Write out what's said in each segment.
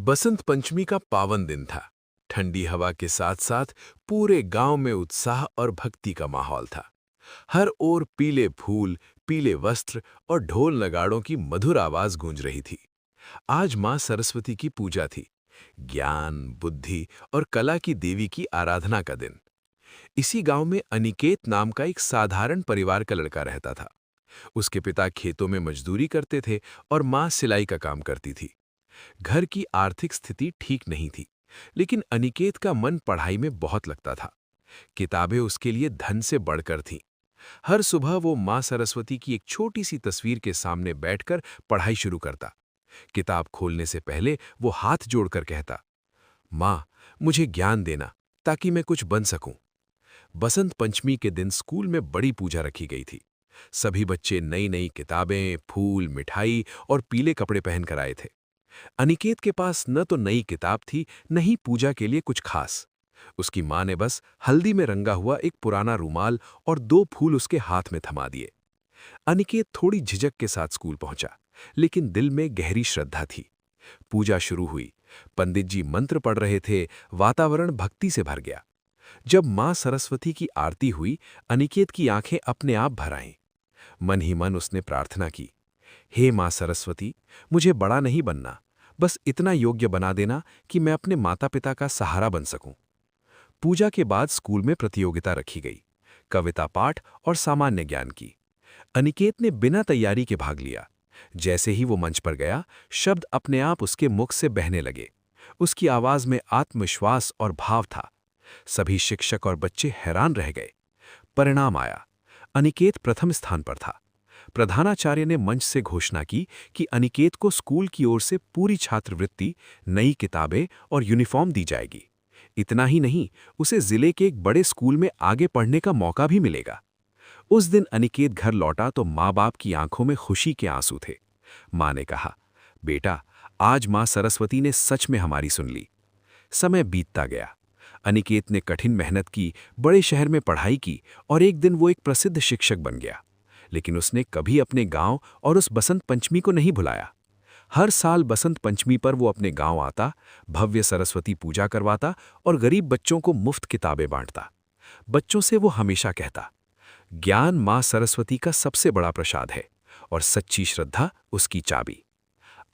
बसंत पंचमी का पावन दिन था। ठंडी हवा के साथ साथ पूरे गांव में उत्साह और भक्ति का माहौल था। हर ओर पीले फूल, पीले वस्त्र और ढोल नगाड़ों की मधुर आवाज गूंज रही थी। आज मां सरस्वती की पूजा थी। ज्ञान, बुद्धि और कला की देवी की आराधना का दिन। इसी गांव में अनिकेत नाम का एक साधारण परिवार का लड़का रहता था। उसके पिता खेतों में मजदूरी करते थे और मां सिलाई का काम करती थी। घर की आर्थिक स्थिति ठीक नहीं थी, लेकिन अनिकेत का मन पढ़ाई में बहुत लगता था। किताबें उसके लिए धन से बढ़कर थीं। हर सुबह वो मां सरस्वती की एक छोटी सी तस्वीर के सामने बैठकर पढ़ाई शुरू करता। किताब खोलने से पहले वो हाथ जोड़कर कहता, मां, मुझे ज्ञान देना ताकि मैं कुछ बन सकूं। बसंत पंचमी के दिन स्कूल में बड़ी पूजा रखी गई थी। सभी बच्चे नई नई किताबें, फूल, मिठाई और पीले कपड़े पहनकर आए थे। अनिकेत के पास न तो नई किताब थी, न ही पूजा के लिए कुछ खास। उसकी मां ने बस हल्दी में रंगा हुआ एक पुराना रूमाल और 2 फूल उसके हाथ में थमा दिए। अनिकेत थोड़ी झिझक के साथ स्कूल पहुंचा, लेकिन दिल में गहरी श्रद्धा थी। पूजा शुरू हुई। पंडित जी मंत्र पढ़ रहे थे। वातावरण भक्ति से भर गया। जब मां सरस्वती की आरती हुई, अनिकेत की आंखें अपने आप भर आईं। मन ही मन उसने प्रार्थना की, हे मां सरस्वती, मुझे बड़ा नहीं बनना, बस इतना योग्य बना देना कि मैं अपने माता पिता का सहारा बन सकूं। पूजा के बाद स्कूल में प्रतियोगिता रखी गई, कविता पाठ और सामान्य ज्ञान की। अनिकेत ने बिना तैयारी के भाग लिया। जैसे ही वो मंच पर गया, शब्द अपने आप उसके मुख से बहने लगे। उसकी आवाज में आत्मविश्वास और भाव था। सभी शिक्षक और बच्चे हैरान रह गए। परिणाम आया। अनिकेत प्रथम स्थान पर था। प्रधानाचार्य ने मंच से घोषणा की कि अनिकेत को स्कूल की ओर से पूरी छात्रवृत्ति, नई किताबें और यूनिफॉर्म दी जाएगी। इतना ही नहीं, उसे जिले के एक बड़े स्कूल में आगे पढ़ने का मौका भी मिलेगा। उस दिन अनिकेत घर लौटा तो माँ बाप की आंखों में खुशी के आंसू थे। माँ ने कहा, बेटा, आज माँ सरस्वती ने सच में हमारी सुन ली। समय बीतता गया। अनिकेत ने कठिन मेहनत की, बड़े शहर में पढ़ाई की और एक दिन वो एक प्रसिद्ध शिक्षक बन गया। लेकिन उसने कभी अपने गांव और उस बसंत पंचमी को नहीं भुलाया। हर साल बसंत पंचमी पर वो अपने गांव आता, भव्य सरस्वती पूजा करवाता और गरीब बच्चों को मुफ्त किताबें बांटता। बच्चों से वो हमेशा कहता, ज्ञान मां सरस्वती का सबसे बड़ा प्रसाद है और सच्ची श्रद्धा उसकी चाबी।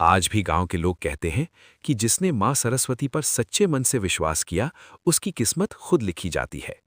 आज भी गांव के लोग कहते हैं कि जिसने मां सरस्वती पर सच्चे मन से विश्वास किया, उसकी किस्मत खुद लिखी जाती है।